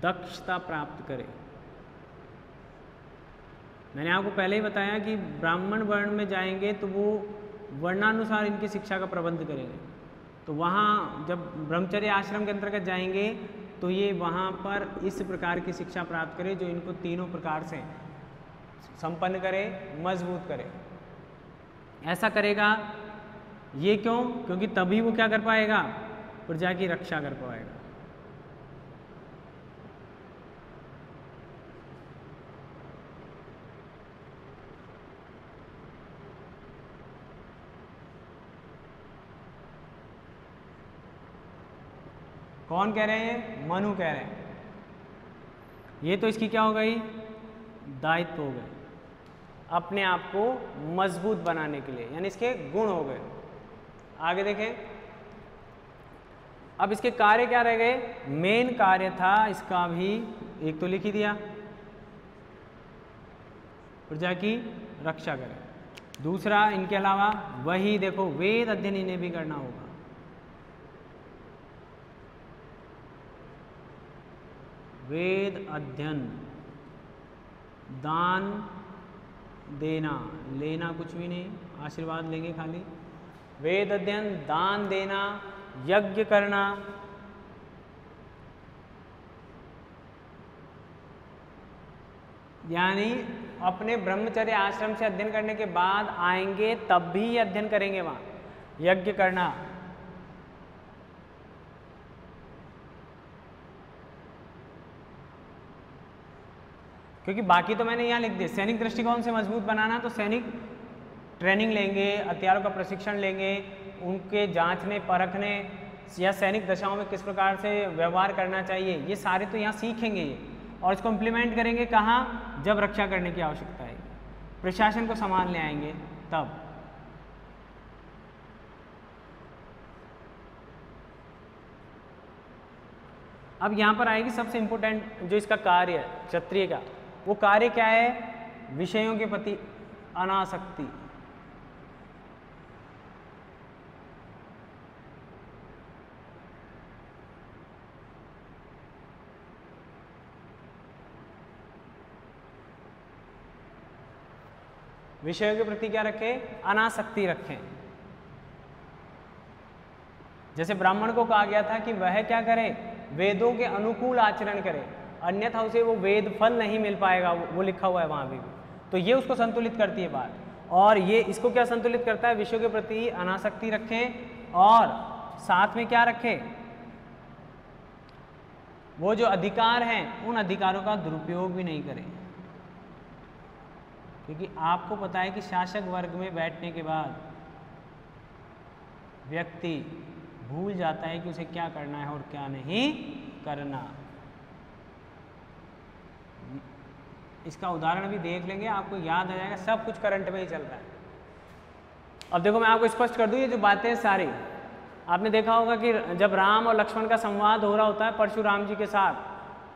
दक्षता प्राप्त करे। मैंने आपको पहले ही बताया कि ब्राह्मण वर्ण में जाएंगे तो वो वर्णानुसार इनकी शिक्षा का प्रबंध करेंगे। तो वहाँ जब ब्रह्मचर्य आश्रम के अंतर्गत जाएंगे तो ये वहाँ पर इस प्रकार की शिक्षा प्राप्त करे जो इनको तीनों प्रकार से संपन्न करे, मजबूत करे। ऐसा करेगा ये क्यों? क्योंकि तभी वो क्या कर पाएगा? प्रजा की रक्षा कर पाएगा। कौन कह रहे हैं? मनु कह रहे हैं। ये तो इसकी क्या हो गई? दायित्व हो गए, अपने आप को मजबूत बनाने के लिए, यानी इसके गुण हो गए। आगे देखें, अब इसके कार्य क्या रह गए? मेन कार्य था इसका भी एक तो लिख ही दिया, प्रजा की रक्षा करें। दूसरा इनके अलावा वही देखो वेद अध्ययन इन्हें भी करना होगा। वेद अध्ययन, दान देना, लेना कुछ भी नहीं, आशीर्वाद लेंगे खाली। वेद अध्ययन, दान देना, यज्ञ करना, यानी अपने ब्रह्मचर्य आश्रम से अध्ययन करने के बाद आएंगे तब भी अध्ययन करेंगे, वहां यज्ञ करना। क्योंकि बाकी तो मैंने यहाँ लिख दिया। सैनिक दृष्टिकोण से मजबूत बनाना, तो सैनिक ट्रेनिंग लेंगे, हथियारों का प्रशिक्षण लेंगे, उनके जांचने परखने या सैनिक दशाओं में किस प्रकार से व्यवहार करना चाहिए, ये सारे तो यहाँ सीखेंगे ये, और इसको इम्प्लीमेंट करेंगे कहाँ? जब रक्षा करने की आवश्यकता है, प्रशासन को संभालने आएंगे तब। अब यहाँ पर आएगी सबसे इंपॉर्टेंट जो इसका कार्य है क्षत्रिय का। वो कार्य क्या है? विषयों के प्रति अनासक्ति। विषयों के प्रति क्या रखें? अनासक्ति रखें। जैसे ब्राह्मण को कहा गया था कि वह क्या करे? वेदों के अनुकूल आचरण करे, अन्यथा उसे वो वेद फल नहीं मिल पाएगा, वो लिखा हुआ है वहां भी। तो ये उसको संतुलित करती है बात, और ये इसको क्या संतुलित करता है? विषयों के प्रति अनासक्ति रखें, और साथ में क्या रखें? वो जो अधिकार हैं उन अधिकारों का दुरुपयोग भी नहीं करें। क्योंकि आपको पता है कि शासक वर्ग में बैठने के बाद व्यक्ति भूल जाता है कि उसे क्या करना है और क्या नहीं करना। इसका उदाहरण भी देख लेंगे, आपको याद आ जाएगा, सब कुछ करंट में ही चल रहा है। अब देखो मैं आपको स्पष्ट कर दूं, ये जो बातें सारी आपने देखा होगा कि जब राम और लक्ष्मण का संवाद हो रहा होता है परशुराम जी के साथ,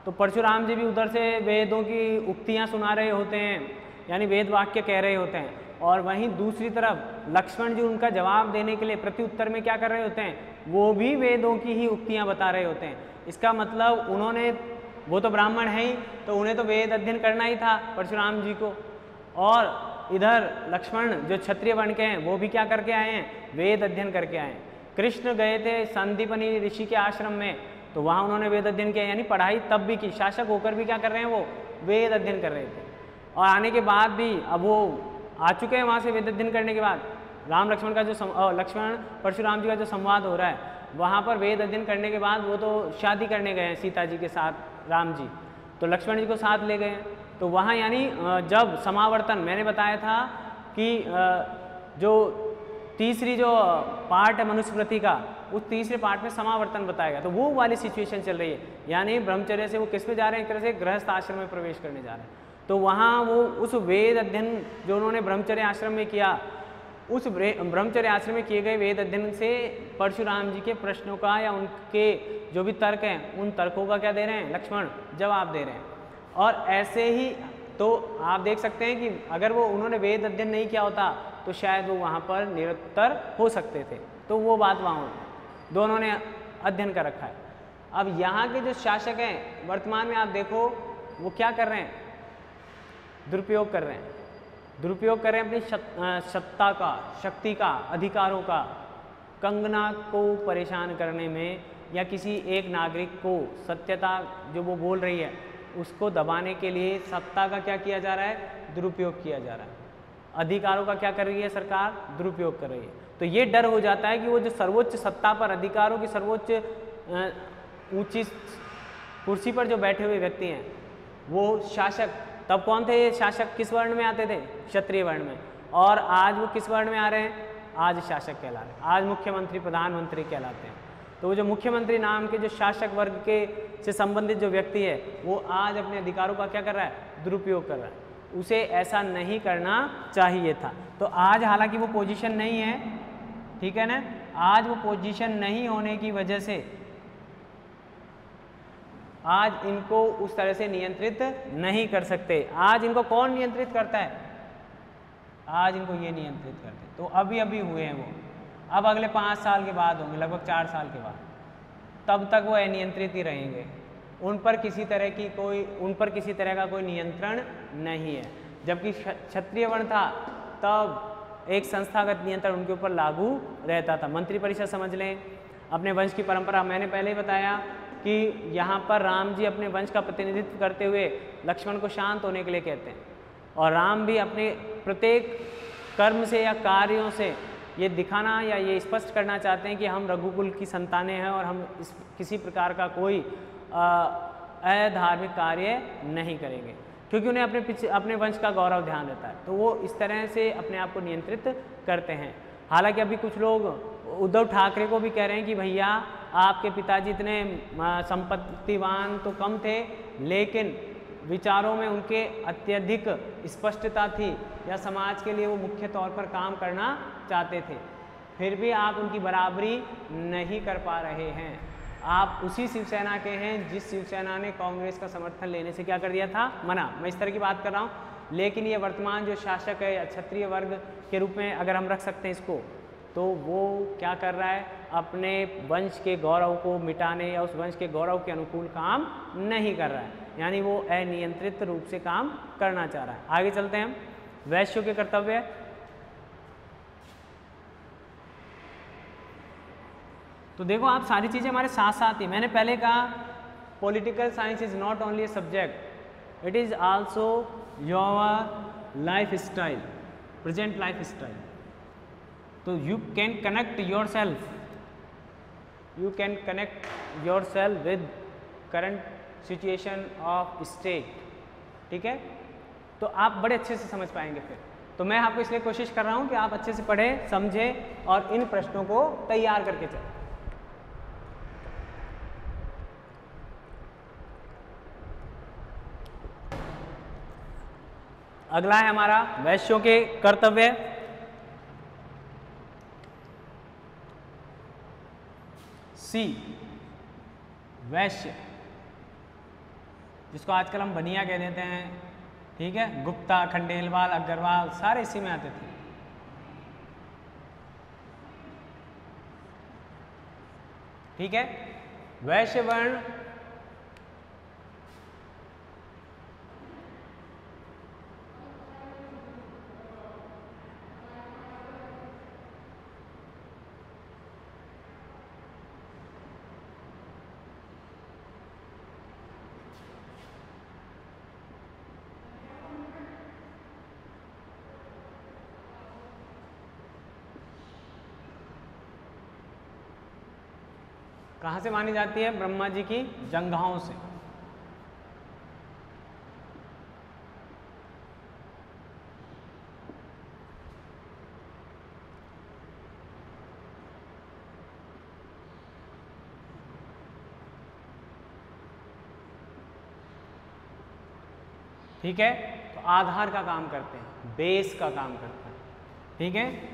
तो परशुराम जी भी उधर से वेदों की उक्तियां सुना रहे होते हैं, यानी वेद वाक्य कह रहे होते हैं, और वहीं दूसरी तरफ लक्ष्मण जी उनका जवाब देने के लिए प्रत्युत्तर में क्या कर रहे होते हैं? वो भी वेदों की ही उक्तियां बता रहे होते हैं। इसका मतलब उन्होंने, वो तो ब्राह्मण है ही, तो उन्हें तो वेद अध्ययन करना ही था परशुराम जी को, और इधर लक्ष्मण जो क्षत्रिय बन के हैं वो भी क्या करके आए हैं? वेद अध्ययन करके आए हैं। कृष्ण गए थे संदीपनी ऋषि के आश्रम में, तो वहाँ उन्होंने वेद अध्ययन किया, यानी पढ़ाई तब भी की, शासक होकर भी क्या कर रहे हैं? वो वेद अध्ययन कर रहे थे। और आने के बाद भी अब वो आ चुके हैं वहाँ से वेद अध्ययन करने के बाद, राम लक्ष्मण का जो लक्ष्मण परशुराम जी का जो संवाद हो रहा है, वहाँ पर वेद अध्ययन करने के बाद वो तो शादी करने गए हैं सीता जी के साथ राम जी, तो लक्ष्मण जी को साथ ले गए। तो वहाँ यानी जब समावर्तन, मैंने बताया था कि जो तीसरी जो पार्ट है मनुस्मृति का, उस तीसरे पार्ट में समावर्तन बताएगा, तो वो वाली सिचुएशन चल रही है, यानी ब्रह्मचर्य से वो किस पे जा रहे हैं? एक तरह से गृहस्थ आश्रम में प्रवेश करने जा रहे हैं। तो वहाँ वो उस वेद अध्ययन जो उन्होंने ब्रह्मचर्य आश्रम में किया, उस ब्रह्मचर्य आश्रम में किए गए वेद अध्ययन से परशुराम जी के प्रश्नों का या उनके जो भी तर्क हैं, उन तर्कों का क्या दे रहे हैं? लक्ष्मण जवाब दे रहे हैं। और ऐसे ही तो आप देख सकते हैं कि अगर वो उन्होंने वेद अध्ययन नहीं किया होता तो शायद वो वहाँ पर निरुत्तर हो सकते थे। तो वो बात वहाँ होती, दोनों ने अध्ययन कर रखा है। अब यहाँ के जो शासक हैं वर्तमान में आप देखो वो क्या कर रहे हैं, दुरुपयोग कर रहे हैं, दुरुपयोग कर रहे हैं अपनी सत्ता का, शक्ति का, अधिकारों का, कंगना को परेशान करने में या किसी एक नागरिक को सत्यता जो वो बोल रही है उसको दबाने के लिए सत्ता का क्या किया जा रहा है, दुरुपयोग किया जा रहा है। अधिकारों का क्या कर रही है सरकार, दुरुपयोग कर रही है। तो ये डर हो जाता है कि वो जो सर्वोच्च सत्ता पर, अधिकारों की सर्वोच्च ऊंची कुर्सी पर जो बैठे हुए व्यक्ति हैं वो शासक, तब कौन थे ये शासक, किस वर्ण में आते थे, क्षत्रिय वर्ण में, और आज वो किस वर्ण में आ रहे हैं, आज शासक कहला रहे हैं, आज मुख्यमंत्री प्रधानमंत्री कहलाते हैं। तो वो जो मुख्यमंत्री नाम के जो शासक वर्ग के से संबंधित जो व्यक्ति है वो आज अपने अधिकारों का क्या कर रहा है, दुरुपयोग कर रहा है। उसे ऐसा नहीं करना चाहिए था। तो आज हालांकि वो पोजीशन नहीं है, ठीक है ना, आज वो पोजीशन नहीं होने की वजह से आज इनको उस तरह से नियंत्रित नहीं कर सकते। आज इनको कौन नियंत्रित करता है, आज इनको ये नियंत्रित करते। तो अभी हुए हैं वो, अब अगले 5 साल के बाद होंगे, लगभग 4 साल के बाद, तब तक वो अनियंत्रित ही रहेंगे। उन पर किसी तरह का कोई नियंत्रण नहीं है। जबकि क्षत्रिय वर्ण था तब एक संस्थागत नियंत्रण उनके ऊपर लागू रहता था। मंत्रिपरिषद समझ लें, अपने वंश की परंपरा, मैंने पहले ही बताया कि यहाँ पर राम जी अपने वंश का प्रतिनिधित्व करते हुए लक्ष्मण को शांत होने के लिए कहते हैं, और राम भी अपने प्रत्येक कर्म से या कार्यों से ये दिखाना या ये स्पष्ट करना चाहते हैं कि हम रघुकुल की संतानें हैं और हम किसी प्रकार का कोई अधार्मिक कार्य नहीं करेंगे, क्योंकि उन्हें अपने वंश का गौरव ध्यान रहता है। तो वो इस तरह से अपने आप को नियंत्रित करते हैं। हालांकि अभी कुछ लोग उद्धव ठाकरे को भी कह रहे हैं कि भैया आपके पिताजी इतने संपत्तिवान तो कम थे, लेकिन विचारों में उनके अत्यधिक स्पष्टता थी या समाज के लिए वो मुख्य तौर पर काम करना चाहते थे, फिर भी आप उनकी बराबरी नहीं कर पा रहे हैं। आप उसी शिवसेना के हैं जिस शिवसेना ने कांग्रेस का समर्थन लेने से क्या कर दिया था, मना। मैं इस तरह की बात कर रहा हूँ, लेकिन ये वर्तमान जो शासक है या क्षत्रिय वर्ग के रूप में अगर हम रख सकते हैं इसको, तो वो क्या कर रहा है, अपने वंश के गौरव को मिटाने या उस वंश के गौरव के अनुकूल काम नहीं कर रहा है, यानी वो अनियंत्रित रूप से काम करना चाह रहा है। आगे चलते हैं हम, वैश्यों के कर्तव्य। तो देखो आप सारी चीज़ें हमारे साथ साथ ही, मैंने पहले कहा political science is not only a subject, it is also your lifestyle, present lifestyle. तो you can connect yourself, you can connect yourself with current situation of state, ठीक है। तो आप बड़े अच्छे से समझ पाएंगे फिर। तो मैं आपको इसलिए कोशिश कर रहा हूँ कि आप अच्छे से पढ़ें, समझें और इन प्रश्नों को तैयार करके चलें। अगला है हमारा वैश्यों के कर्तव्य। सी, वैश्य, जिसको आजकल हम बनिया कह देते हैं, ठीक है। गुप्ता, खंडेलवाल, अग्रवाल सारे इसी में आते थे। ठीक है। वैश्य वर्ण कहाँ से मानी जाती है? ब्रह्मा जी की जंघाओं से। ठीक है। तो आधार का काम करते हैं, बेस का काम करते हैं, ठीक है।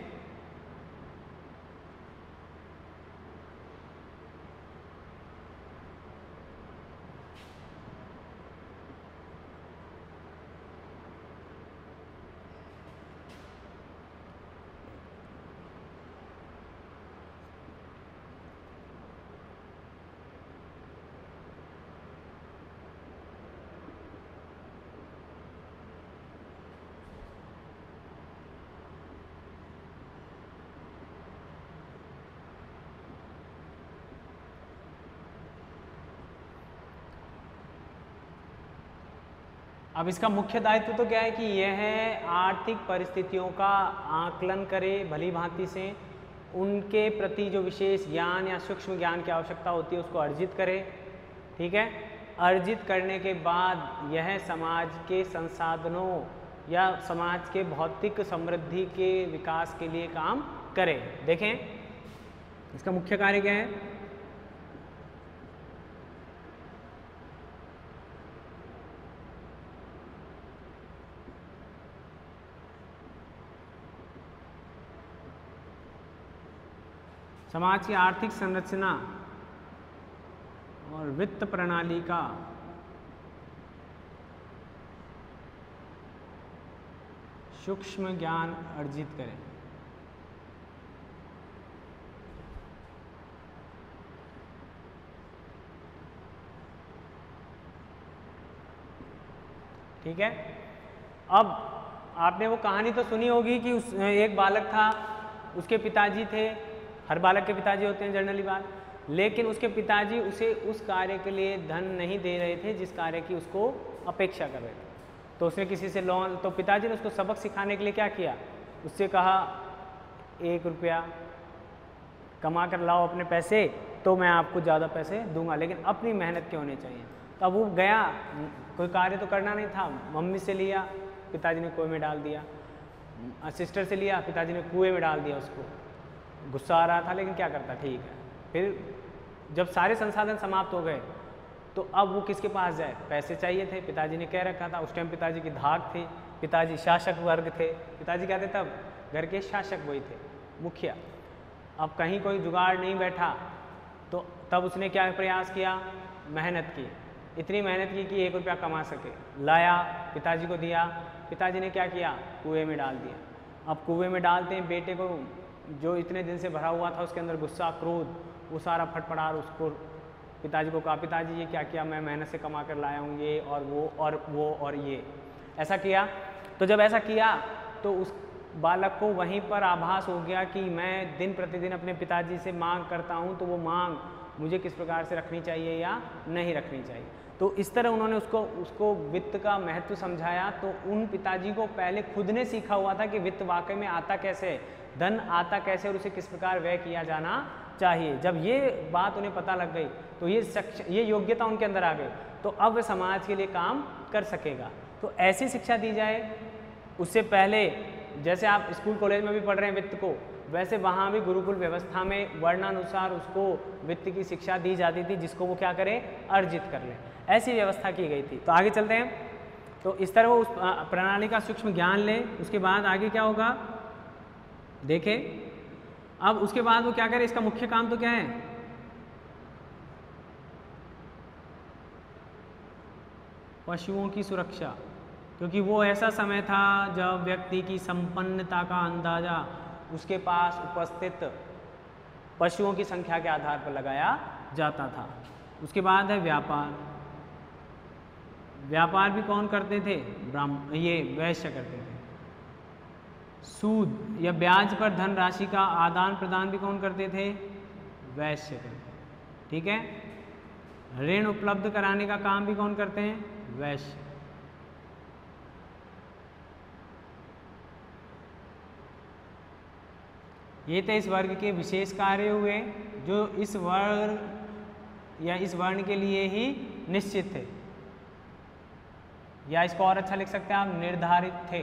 अब इसका मुख्य दायित्व तो क्या है कि यह आर्थिक परिस्थितियों का आकलन करे भली भांति से, उनके प्रति जो विशेष ज्ञान या सूक्ष्म ज्ञान की आवश्यकता होती है उसको अर्जित करे। ठीक है, अर्जित करने के बाद यह समाज के संसाधनों या समाज के भौतिक समृद्धि के विकास के लिए काम करे। देखें इसका मुख्य कार्य क्या है। समाज की आर्थिक संरचना और वित्त प्रणाली का सूक्ष्म ज्ञान अर्जित करें। ठीक है, अब आपने वो कहानी तो सुनी होगी कि एक बालक था, उसके पिताजी थे, हर बालक के पिताजी होते हैं जनरली बात, लेकिन उसके पिताजी उसे उस कार्य के लिए धन नहीं दे रहे थे जिस कार्य की उसको अपेक्षा कर रहे थे। तो उसने किसी से लोन, तो पिताजी ने उसको सबक सिखाने के लिए क्या किया, उससे कहा 1 रुपया कमा कर लाओ अपने पैसे तो मैं आपको ज़्यादा पैसे दूंगा, लेकिन अपनी मेहनत के होने चाहिए। तो अब वो गया, कोई कार्य तो करना नहीं था, मम्मी से लिया, पिताजी ने कुएं में डाल दिया, सिस्टर से लिया, पिताजी ने कुएं में डाल दिया उसको। गुस्सा आ रहा था लेकिन क्या करता, ठीक है। फिर जब सारे संसाधन समाप्त हो गए तो अब वो किसके पास जाए, पैसे चाहिए थे, पिताजी ने कह रखा था। उस टाइम पिताजी की धाक थी, पिताजी शासक वर्ग थे, पिताजी क्या थे तब, घर के शासक वही थे, मुखिया। अब कहीं कोई जुगाड़ नहीं बैठा तो तब उसने क्या प्रयास किया, मेहनत की, इतनी मेहनत की कि 1 रुपया कमा सके, लाया, पिताजी को दिया, पिताजी ने क्या किया, कुएं में डाल दिया। अब कुएं में डालते हैं बेटे को, जो इतने दिन से भरा हुआ था उसके अंदर गुस्सा, क्रोध, वो सारा फटफड़ार उसको पिताजी को कहा, पिताजी ये क्या किया, मैं मेहनत से कमा कर लाया हूँ, ये और वो और ये, ऐसा किया। तो जब ऐसा किया तो उस बालक को वहीं पर आभास हो गया कि मैं दिन प्रतिदिन अपने पिताजी से मांग करता हूँ, तो वो मांग मुझे किस प्रकार से रखनी चाहिए या नहीं रखनी चाहिए। तो इस तरह उन्होंने उसको वित्त का महत्व समझाया। तो उन पिताजी को पहले खुद ने सीखा हुआ था कि वित्त वाकई में आता कैसे, धन आता कैसे और उसे किस प्रकार व्यय किया जाना चाहिए। जब ये बात उन्हें पता लग गई तो ये योग्यता उनके अंदर आ गई, तो अब वे समाज के लिए काम कर सकेगा। तो ऐसी शिक्षा दी जाए। उससे पहले जैसे आप स्कूल कॉलेज में भी पढ़ रहे हैं वित्त को, वैसे वहाँ भी गुरुकुल व्यवस्था में वर्णानुसार उसको वित्त की शिक्षा दी जाती थी, जिसको वो क्या करे, अर्जित कर ले, ऐसी व्यवस्था की गई थी। तो आगे चलते हैं। तो इस तरह वो उस प्रणाली का सूक्ष्म ज्ञान ले। उसके बाद आगे क्या होगा देखें। अब उसके बाद वो क्या करे, इसका मुख्य काम तो क्या है, पशुओं की सुरक्षा, क्योंकि वो ऐसा समय था जब व्यक्ति की संपन्नता का अंदाजा उसके पास उपस्थित पशुओं की संख्या के आधार पर लगाया जाता था। उसके बाद है व्यापार। व्यापार भी कौन करते थे, ये वैश्य करते थे। सूद या ब्याज पर धन राशि का आदान प्रदान भी कौन करते थे, वैश्य करते थे। ठीक है, ऋण उपलब्ध कराने का काम भी कौन करते हैं, वैश्य। ये थे इस वर्ग के विशेष कार्य हुए जो इस वर्ग या इस वर्ण के लिए ही निश्चित थे, या इसको और अच्छा लिख सकते हैं आप, निर्धारित थे।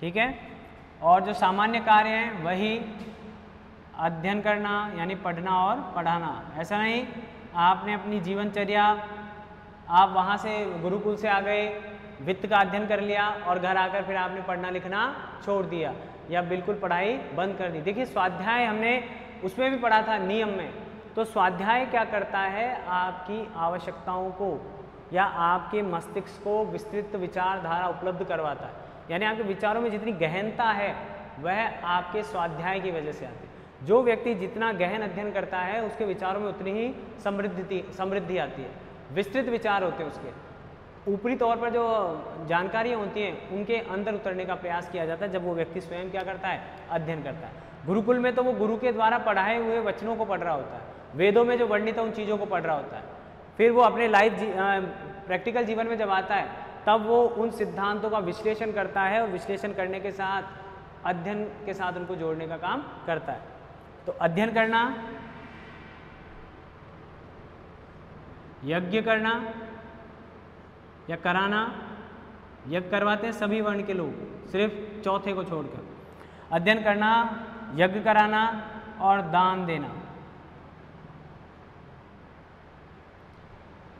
ठीक है, और जो सामान्य कार्य हैं वही अध्ययन करना यानी पढ़ना और पढ़ाना। ऐसा नहीं आपने अपनी जीवनचर्या, आप वहाँ से गुरुकुल से आ गए, वित्त का अध्ययन कर लिया और घर आकर फिर आपने पढ़ना लिखना छोड़ दिया या बिल्कुल पढ़ाई बंद कर दी। देखिए स्वाध्याय हमने उसमें भी पढ़ा था नियम में। तो स्वाध्याय क्या करता है, आपकी आवश्यकताओं को या आपके मस्तिष्क को विस्तृत विचारधारा उपलब्ध करवाता है। यानी आपके विचारों में जितनी गहनता है वह आपके स्वाध्याय की वजह से आती है। जो व्यक्ति जितना गहन अध्ययन करता है उसके विचारों में उतनी ही समृद्धि आती है, विस्तृत विचार होते हैं उसके। ऊपरी तौर पर जो जानकारियाँ होती हैं उनके अंदर उतरने का प्रयास किया जाता है जब वो व्यक्ति स्वयं क्या करता है, अध्ययन करता है। गुरुकुल में तो वो गुरु के द्वारा पढ़ाए हुए वचनों को पढ़ रहा होता है, वेदों में जो वर्णित है उन चीज़ों को पढ़ रहा होता है, फिर वो अपने प्रैक्टिकल जीवन में जब आता है तब वो उन सिद्धांतों का विश्लेषण करता है और विश्लेषण करने के साथ अध्ययन के साथ उनको जोड़ने का काम करता है। तो अध्ययन करना, यज्ञ करना या कराना, यज्ञ करवाते हैं सभी वर्ण के लोग, सिर्फ चौथे को छोड़कर। अध्ययन करना, यज्ञ कराना और दान देना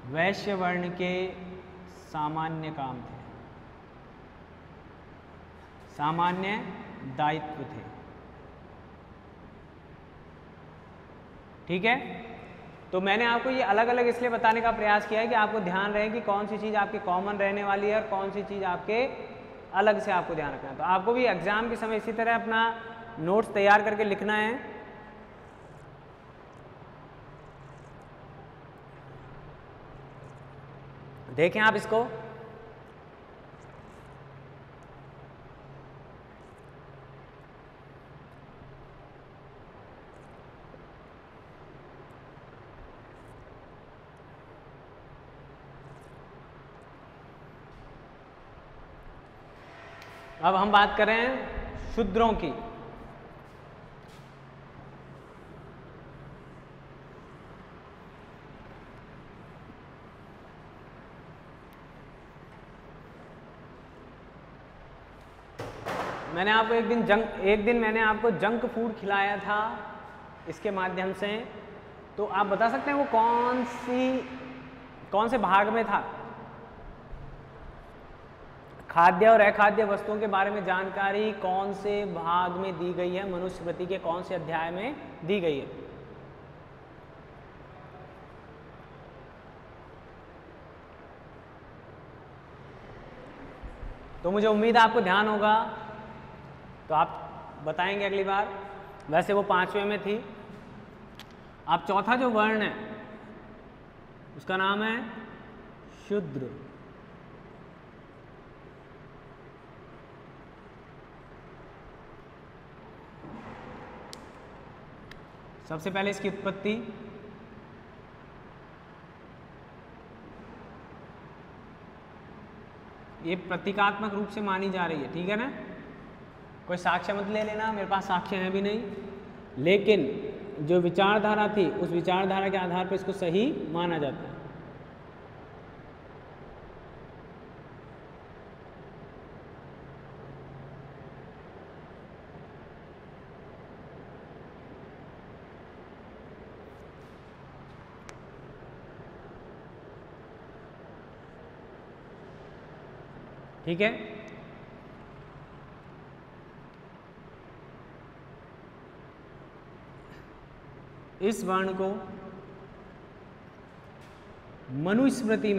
वैश्य वर्ण के सामान्य काम थे, सामान्य दायित्व थे। ठीक है, तो मैंने आपको ये अलग अलग इसलिए बताने का प्रयास किया है कि आपको ध्यान रहे कि कौन सी चीज़ आपके कॉमन रहने वाली है और कौन सी चीज़ आपके अलग से आपको ध्यान रखना है। तो आपको भी एग्जाम के समय इसी तरह अपना नोट्स तैयार करके लिखना है। देखें आप इसको, अब हम बात करें शूद्रों की। मैंने आपको एक दिन मैंने आपको जंक फूड खिलाया था इसके माध्यम से, तो आप बता सकते हैं वो कौन से भाग में था? खाद्य और अखाद्य वस्तुओं के बारे में जानकारी कौन से भाग में दी गई है? मनुस्मृति के कौन से अध्याय में दी गई है? तो मुझे उम्मीद है आपको ध्यान होगा, तो आप बताएंगे अगली बार। वैसे वो 5वें में थी। अब चौथा जो वर्ण है उसका नाम है शूद्र। सबसे पहले इसकी उत्पत्ति, ये प्रतीकात्मक रूप से मानी जा रही है, ठीक है ना? कोई साक्ष्य मत ले लेना, मेरे पास साक्ष्य है भी नहीं, लेकिन जो विचारधारा थी उस विचारधारा के आधार पर इसको सही माना जाता है। ठीक है, इस वर्ण को मनुस्मृति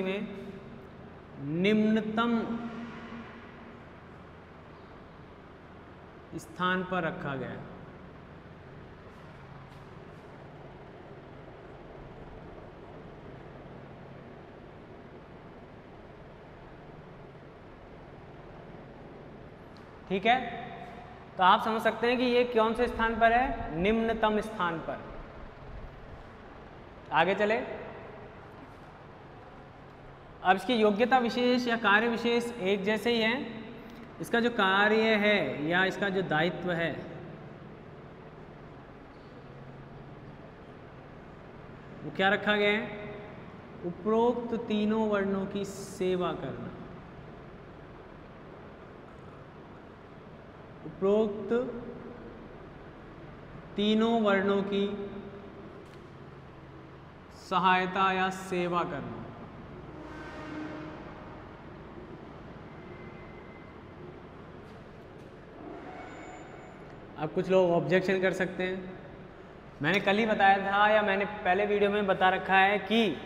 में निम्नतम स्थान पर रखा गया है। ठीक है, तो आप समझ सकते हैं कि ये कौन से स्थान पर है? निम्नतम स्थान पर। आगे चले। अब इसकी योग्यता विशेष या कार्य विशेष एक जैसे ही है। इसका जो कार्य है या इसका जो दायित्व है वो क्या रखा गया है? उपरोक्त तीनों वर्णों की सेवा करना। उपरोक्त तीनों वर्णों की सहायता या सेवा करना। अब कुछ लोग ऑब्जेक्शन कर सकते हैं। मैंने कल ही बताया था या मैंने पहले वीडियो में बता रखा है कि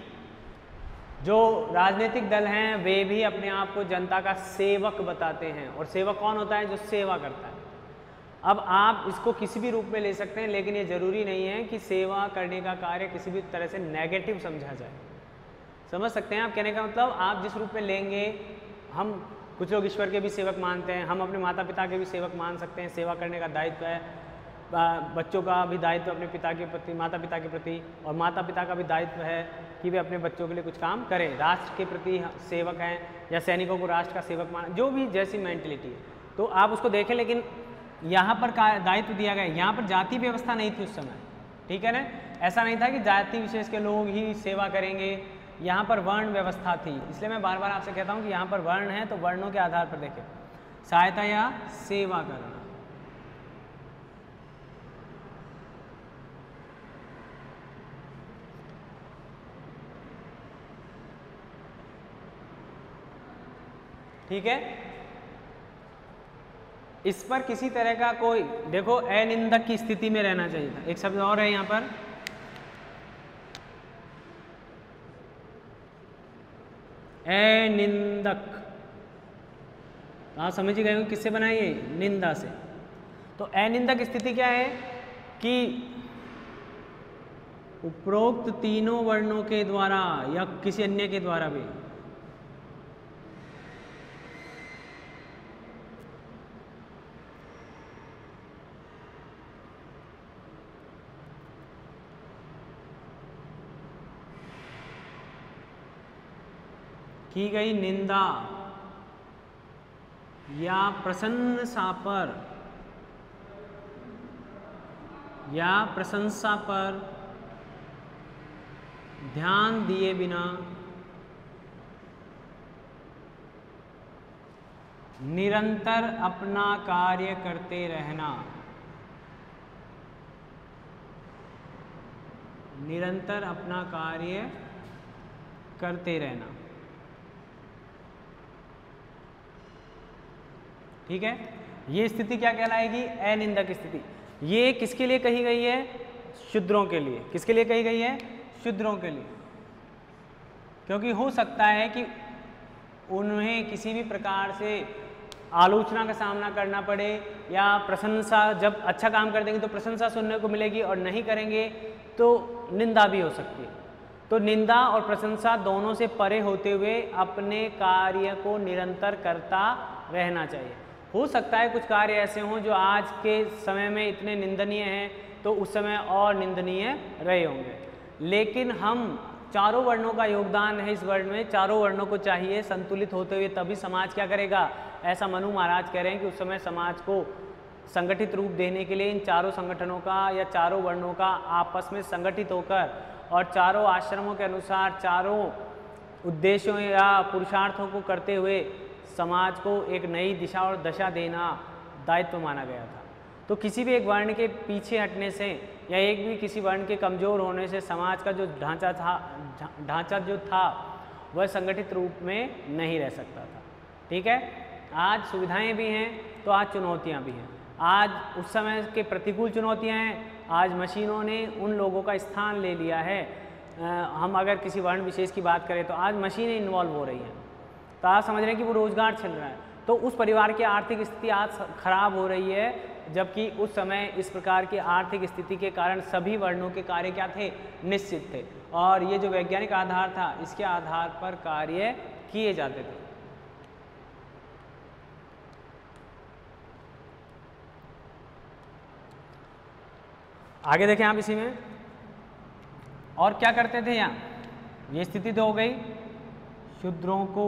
जो राजनीतिक दल हैं वे भी अपने आप को जनता का सेवक बताते हैं, और सेवक कौन होता है? जो सेवा करता है। अब आप इसको किसी भी रूप में ले सकते हैं, लेकिन ये जरूरी नहीं है कि सेवा करने का कार्य किसी भी तरह से नेगेटिव समझा जाए। समझ सकते हैं आप कहने का मतलब? आप जिस रूप में लेंगे, हम कुछ लोग ईश्वर के भी सेवक मानते हैं, हम अपने माता पिता के भी सेवक मान सकते हैं, सेवा करने का दायित्व है, बच्चों का भी दायित्व अपने पिता के प्रति, माता पिता के प्रति, और माता पिता का भी दायित्व है कि वे अपने बच्चों के लिए कुछ काम करें, राष्ट्र के प्रति सेवक हैं, या सैनिकों को राष्ट्र का सेवक माना, जो भी जैसी मेंटलिटी है तो आप उसको देखें। लेकिन यहाँ पर दायित्व दिया गया, यहाँ पर जाति व्यवस्था नहीं थी उस समय, ठीक है ना, ऐसा नहीं था कि जाति विशेष के लोग ही सेवा करेंगे, यहाँ पर वर्ण व्यवस्था थी। इसलिए मैं बार बार आपसे कहता हूँ कि यहाँ पर वर्ण है तो वर्णों के आधार पर देखें, सहायता या सेवा करना। ठीक है, इस पर किसी तरह का कोई, देखो अनिंदक की स्थिति में रहना चाहिए था। एक शब्द और है यहाँ पर, अनिंदक, आप समझ ही गए हो किससे बनाई है, निंदा से। तो अनिंदक स्थिति क्या है कि उपरोक्त तीनों वर्णों के द्वारा या किसी अन्य के द्वारा भी की गई निंदा या प्रशंसा पर ध्यान दिए बिना निरंतर अपना कार्य करते रहना, निरंतर अपना कार्य करते रहना, ठीक है। ये स्थिति क्या कहलाएगी, अनिंदक स्थिति। ये किसके लिए कही गई है, शूद्रों के लिए। किसके लिए कही गई है, शूद्रों के लिए, क्योंकि हो सकता है कि उन्हें किसी भी प्रकार से आलोचना का सामना करना पड़े, या प्रशंसा, जब अच्छा काम कर देंगे तो प्रशंसा सुनने को मिलेगी, और नहीं करेंगे तो निंदा भी हो सकती है। तो निंदा और प्रशंसा दोनों से परे होते हुए अपने कार्य को निरंतर करता रहना चाहिए। हो सकता है कुछ कार्य ऐसे हों जो आज के समय में इतने निंदनीय हैं तो उस समय और निंदनीय रहे होंगे, लेकिन हम चारों वर्णों का योगदान है इस वर्ल्ड में, चारों वर्णों को चाहिए संतुलित होते हुए, तभी समाज क्या करेगा, ऐसा मनु महाराज कह रहे हैं कि उस समय समाज को संगठित रूप देने के लिए इन चारों संगठनों का या चारों वर्णों का आपस में संगठित होकर और चारों आश्रमों के अनुसार चारों उद्देश्यों या पुरुषार्थों को करते हुए समाज को एक नई दिशा और दशा देना दायित्व माना गया था। तो किसी भी एक वर्ण के पीछे हटने से या एक भी किसी वर्ण के कमज़ोर होने से समाज का जो ढांचा जो था वह संगठित रूप में नहीं रह सकता था, ठीक है। आज सुविधाएं भी हैं तो आज चुनौतियां भी हैं। आज उस समय के प्रतिकूल चुनौतियां हैं, आज मशीनों ने उन लोगों का स्थान ले लिया है। हम अगर किसी वर्ण विशेष की बात करें तो आज मशीनें इन्वॉल्व हो रही हैं, तो आप समझ रहे हैं कि वो रोजगार छिन रहा है, तो उस परिवार की आर्थिक स्थिति आज खराब हो रही है, जबकि उस समय इस प्रकार की आर्थिक स्थिति के कारण सभी वर्णों के कार्य क्या थे, निश्चित थे, और ये जो वैज्ञानिक आधार था इसके आधार पर कार्य किए जाते थे। आगे देखें आप इसी में, और क्या करते थे यहाँ, ये स्थिति तो हो गई, शूद्रों को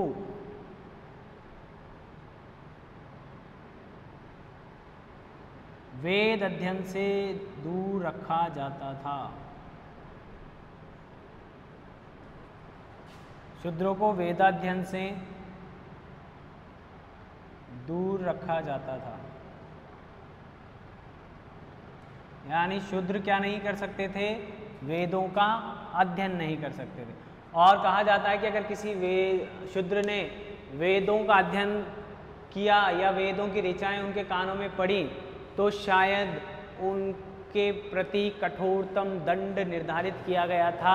वेद अध्ययन से दूर रखा जाता था। शूद्रों को वेदाध्ययन से दूर रखा जाता था, यानी शूद्र क्या नहीं कर सकते थे, वेदों का अध्ययन नहीं कर सकते थे। और कहा जाता है कि अगर किसी शूद्र ने वेदों का अध्ययन किया या वेदों की ऋचाएं उनके कानों में पड़ी तो शायद उनके प्रति कठोरतम दंड निर्धारित किया गया था।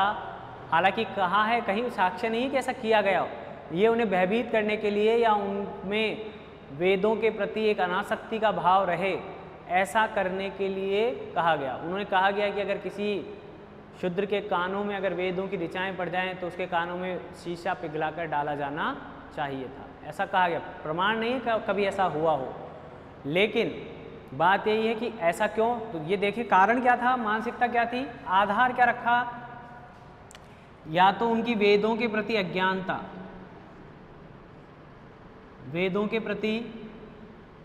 हालांकि कहा है, कहीं साक्ष्य नहीं कि ऐसा किया गया हो, ये उन्हें भयभीत करने के लिए या उनमें वेदों के प्रति एक अनासक्ति का भाव रहे, ऐसा करने के लिए कहा गया। उन्होंने कहा गया कि अगर किसी शूद्र के कानों में अगर वेदों की ऋचाएं पड़ जाएं तो उसके कानों में शीशा पिघलाकर डाला जाना चाहिए था, ऐसा कहा गया। प्रमाण नहीं है कभी ऐसा हुआ हो, लेकिन बात यही है कि ऐसा क्यों। तो ये देखिए कारण क्या था, मानसिकता क्या थी, आधार क्या रखा, या तो उनकी वेदों के प्रति अज्ञानता, वेदों के प्रति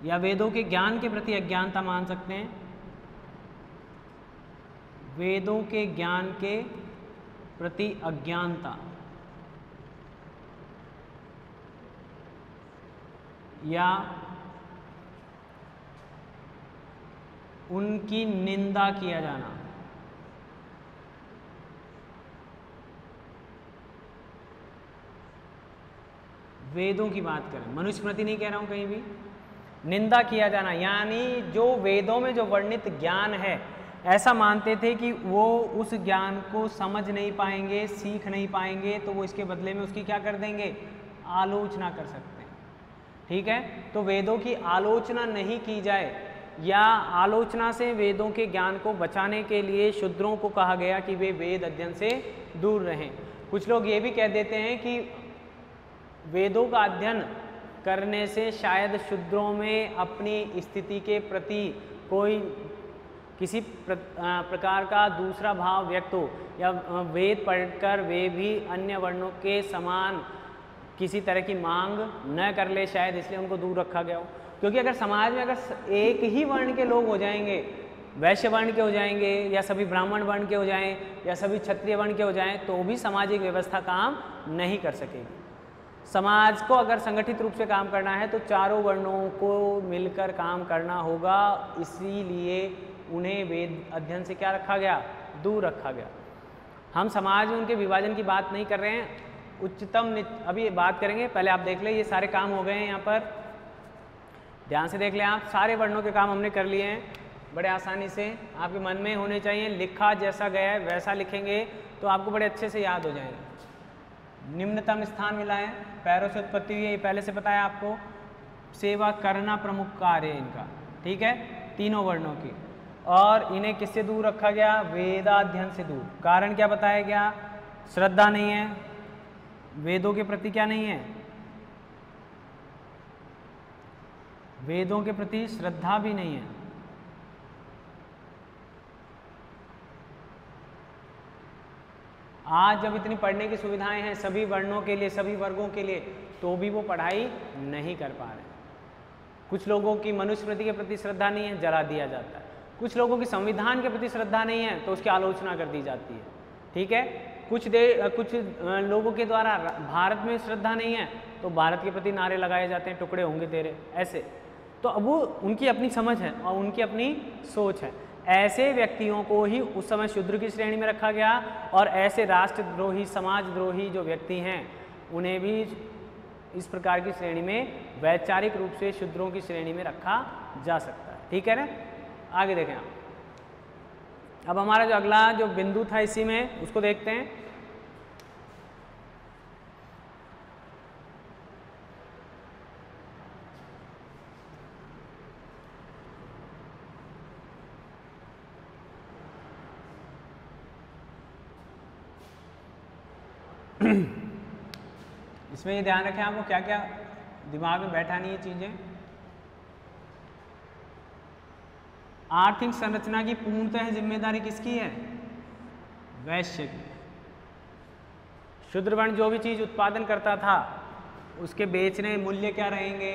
या वेदों के ज्ञान के प्रति अज्ञानता मान सकते हैं, वेदों के ज्ञान के प्रति अज्ञानता, या उनकी निंदा किया जाना, वेदों की बात करें, मनुस्मृति नहीं कह रहा हूं, कहीं भी निंदा किया जाना, यानी जो वेदों में जो वर्णित ज्ञान है ऐसा मानते थे कि वो उस ज्ञान को समझ नहीं पाएंगे, सीख नहीं पाएंगे, तो वो इसके बदले में उसकी क्या कर देंगे, आलोचना कर सकते हैं। ठीक है, तो वेदों की आलोचना नहीं की जाए, या आलोचना से वेदों के ज्ञान को बचाने के लिए शूद्रों को कहा गया कि वे वेद अध्ययन से दूर रहें। कुछ लोग ये भी कह देते हैं कि वेदों का अध्ययन करने से शायद शूद्रों में अपनी स्थिति के प्रति कोई किसी प्रकार का दूसरा भाव व्यक्त हो, या वेद पढ़कर वे भी अन्य वर्णों के समान किसी तरह की मांग न कर ले, शायद इसलिए उनको दूर रखा गया हो। क्योंकि अगर समाज में अगर एक ही वर्ण के लोग हो जाएंगे, वैश्य वर्ण के हो जाएंगे, या सभी ब्राह्मण वर्ण के हो जाएं, या सभी क्षत्रिय वर्ण के हो जाएं, तो भी सामाजिक व्यवस्था काम नहीं कर सकेगी। समाज को अगर संगठित रूप से काम करना है तो चारों वर्णों को मिलकर काम करना होगा, इसीलिए उन्हें वेद अध्ययन से क्या रखा गया, दूर रखा गया। हम समाज में उनके विभाजन की बात नहीं कर रहे हैं, उच्चतम अभी बात करेंगे, पहले आप देख लें ये सारे काम हो गए हैं, यहाँ पर ध्यान से देख लें आप, सारे वर्णों के काम हमने कर लिए हैं बड़े आसानी से, आपके मन में होने चाहिए, लिखा जैसा गया है वैसा लिखेंगे तो आपको बड़े अच्छे से याद हो जाएंगे। निम्नतम स्थान मिला है, पैरों से उत्पत्ति हुई है, ये पहले से पता है आपको, सेवा करना प्रमुख कार्य है इनका, ठीक है, तीनों वर्णों की, और इन्हें किससे दूर रखा गया, वेदाध्ययन से दूर। कारण क्या बताया गया, श्रद्धा नहीं है, वेदों के प्रति क्या नहीं है, वेदों के प्रति श्रद्धा भी नहीं है। आज जब इतनी पढ़ने की सुविधाएं हैं सभी वर्णों के लिए, सभी वर्गों के लिए, तो भी वो पढ़ाई नहीं कर पा रहे। कुछ लोगों की मनुस्मृति के प्रति श्रद्धा नहीं है, जला दिया जाता है। कुछ लोगों की संविधान के प्रति श्रद्धा नहीं है तो उसकी आलोचना कर दी जाती है। ठीक है, कुछ लोगों के द्वारा भारत में श्रद्धा नहीं है तो भारत के प्रति नारे लगाए जाते हैं, टुकड़े होंगे तेरे, ऐसे। तो अब वो उनकी अपनी समझ है और उनकी अपनी सोच है। ऐसे व्यक्तियों को ही उस समय शूद्र की श्रेणी में रखा गया, और ऐसे राष्ट्रद्रोही, समाजद्रोही जो व्यक्ति हैं उन्हें भी इस प्रकार की श्रेणी में, वैचारिक रूप से शूद्रों की श्रेणी में रखा जा सकता है। ठीक है ना, आगे देखें आप। अब हमारा जो अगला जो बिंदु था इसी में, उसको देखते हैं। इसमें ये ध्यान रखें आपको क्या क्या दिमाग में बैठा नहीं है चीजें। आर्थिक संरचना की पूर्णतः जिम्मेदारी किसकी है, वैश्य की। शूद्र वर्ण जो भी चीज उत्पादन करता था उसके बेचने मूल्य क्या रहेंगे,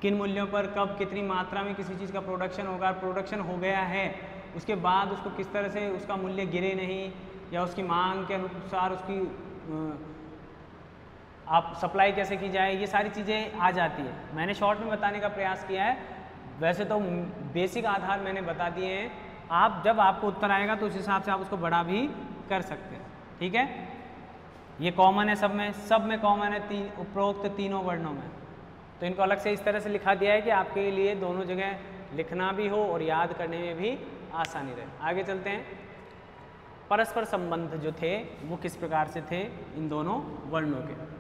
किन मूल्यों पर कब कितनी मात्रा में किसी चीज़ का प्रोडक्शन होगा, प्रोडक्शन हो गया है उसके बाद उसको किस तरह से उसका मूल्य गिरे नहीं, या उसकी मांग के अनुसार उसकी आप सप्लाई कैसे की जाए, ये सारी चीज़ें आ जाती है। मैंने शॉर्ट में बताने का प्रयास किया है, वैसे तो बेसिक आधार मैंने बता दिए हैं। आप जब आपको उत्तर आएगा तो उस हिसाब से आप उसको बड़ा भी कर सकते हैं। ठीक है, ये कॉमन है सब में कॉमन है उपरोक्त तीनों वर्णों में, तो इनको अलग से इस तरह से लिखा दिया है कि आपके लिए दोनों जगह लिखना भी हो और याद करने में भी आसानी रहे। आगे चलते हैं। परस्पर संबंध जो थे वो किस प्रकार से थे इन दोनों वर्णों के।